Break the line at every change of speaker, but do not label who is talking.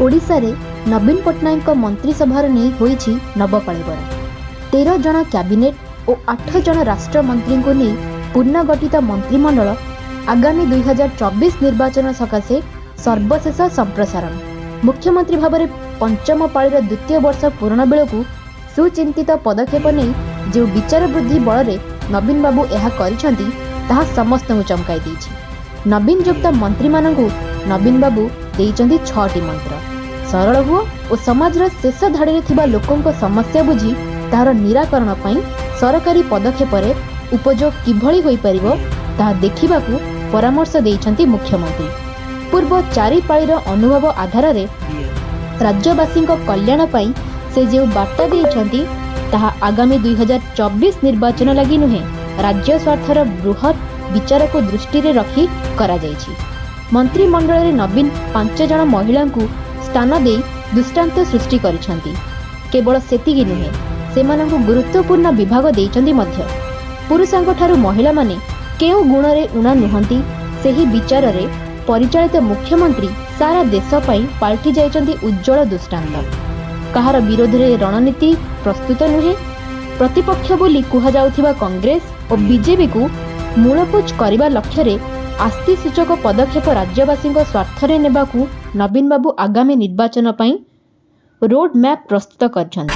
ओडिशा रे नवीन पट्टनायक मंत्रिसभार नहीं होईछि नवकलेबरा। 13 जन कैबिनेट और 8 जन राष्ट्रमंत्री को नहीं पुनर्गठित मंत्रिमंडल आगामी 2024 निर्वाचन सकाशे सर्वशेष संप्रसारण। मुख्यमंत्री भाव में पंचम पाळीर द्वितीय वर्ष पूर्ण बेलू सुचिंतित पदक्षेप नहीं जो विचार वृद्धि बल में नवीन बाबू यह करिसेंती ताहा समस्त चमकाई देछि। नवीन युक्त मंत्री मानकु नवीन बाबू देइचंती 6टी मंत्र। सरल हुओ और समाज शेष धाड़ी थिबा लोकंक समस्या बुझी तार निराकरण पई सरकारी पदक्षेप उपयोग किभଳି होई परिबो ताहा देखिबाकू परामर्श देइचंती मुख्यमंत्री। पूर्व 4 पाळीर अनुभव आधार रे राज्यवासी कल्याण पई से जो बार्ता देइचंती ताहा आगामी 2024 निर्वाचन लगी नुहे राज्य स्वार्थर बृहत विचार को दृष्टि रे रखी करा जायछि। मंत्रिमंडल रे नवीन 5 जन महिला को स्थान दे दृष्टांत सृष्टि करिसेंती। केवल सेतिकी नुहे सेमानंकु गुरुत्वपूर्ण विभाग देइचंती मध्य। पुरुषांक ठारू महिला माने केउ गुण रे उणा नुहंती सेही विचार रे परिचालित मुख्यमंत्री सारा देश पई पाल्टी जाइचंती उज्जवल दृष्टांत। कहार विरोध रे रणनीति प्रस्तुत नुहे। प्रतिपक्ष बोली कुहा जाउथिबा कांग्रेस और बीजेपी को मूलपोच करने लक्ष्य रे आस्ति सूचक पदक्षेप राज्यवासी स्वार्थ रे नेबाकू नवीन बाबू आगामी निर्वाचन पई रोड मैप प्रस्तुत करछन्ति।